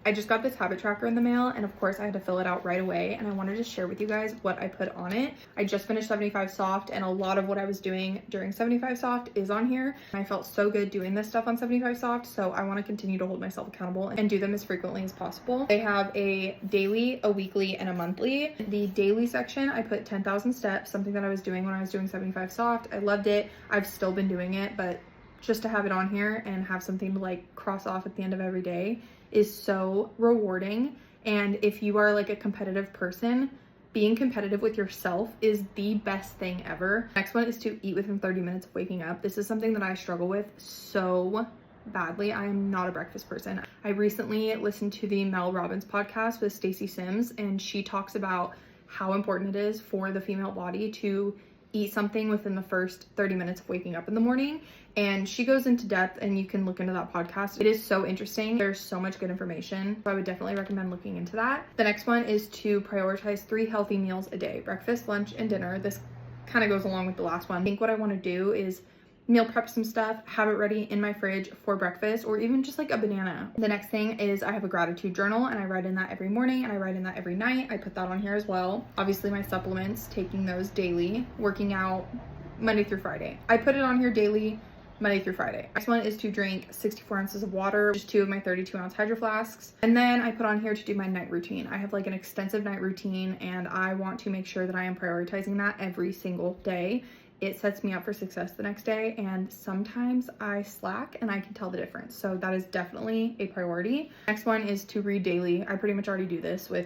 I just got this habit tracker in the mail, and of course I had to fill it out right away, and I wanted to share with you guys what I put on it. I just finished 75 Soft, and a lot of what I was doing during 75 Soft is on here. I felt so good doing this stuff on 75 Soft, so I want to continue to hold myself accountable and do them as frequently as possible. They have a daily, a weekly, and a monthly. The daily section, I put 10,000 steps, something that I was doing when I was doing 75 Soft. I loved it. I've still been doing it, but just to have it on here and have something to like cross off at the end of every day is so rewarding. And if you are like a competitive person, being competitive with yourself is the best thing ever. Next one is to eat within 30 minutes of waking up. This is something that I struggle with so badly. I am not a breakfast person. I recently listened to the Mel Robbins podcast with Stacey Sims, and she talks about how important it is for the female body to eat something within the first 30 minutes of waking up in the morning. And she goes into depth, and you can look into that podcast. It is so interesting. There's so much good information. So I would definitely recommend looking into that. The next one is to prioritize 3 healthy meals a day: breakfast, lunch, and dinner. This kind of goes along with the last one. I think what I want to do is meal prep some stuff, have it ready in my fridge for breakfast, or even just like a banana. The next thing is I have a gratitude journal, and I write in that every morning, and I write in that every night. I put that on here as well. Obviously my supplements, taking those daily, working out Monday through Friday. I put it on here daily, Monday through Friday. Next one is to drink 64 ounces of water, just 2 of my 32-ounce hydro flasks. And then I put on here to do my night routine. I have like an extensive night routine, and I want to make sure that I am prioritizing that every single day. It sets me up for success the next day, and sometimes I slack and I can tell the difference. So that is definitely a priority. Next one is to read daily. I pretty much already do this with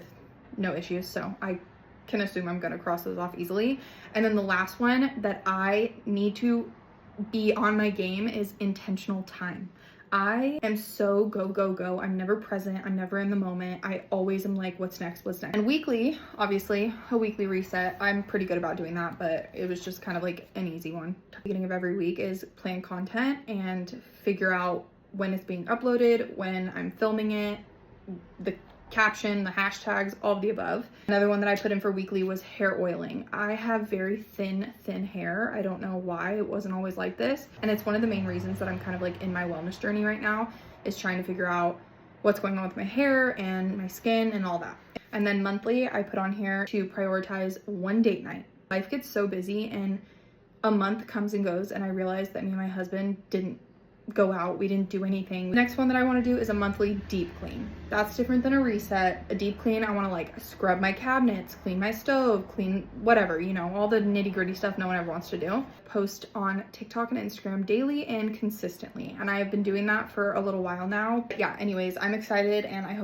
no issues, so I can assume I'm gonna cross those off easily. And then the last one that I need to be on my game is intentional time. I am so go, go, go. I'm never present. I'm never in the moment. I always am like, what's next? What's next? And weekly, obviously, a weekly reset. I'm pretty good about doing that, but it was just kind of like an easy one. Beginning of every week is plan content and figure out when it's being uploaded, when I'm filming it, the caption, the hashtags, all of the above. Another one that I put in for weekly was hair oiling. I have very thin hair. I don't know why. It wasn't always like this. And it's one of the main reasons that I'm kind of like in my wellness journey right now, is trying to figure out what's going on with my hair and my skin and all that. And then monthly, I put on here to prioritize 1 date night. Life gets so busy, and a month comes and goes, and I realized that me and my husband didn't go out. We didn't do anything. The next one that I want to do is a monthly deep clean. That's different than a reset. A deep clean, I want to like scrub my cabinets, clean my stove, clean whatever, you know, all the nitty gritty stuff no one ever wants to do. Post on TikTok and Instagram daily and consistently. And I have been doing that for a little while now. But yeah, anyways, I'm excited, and I hope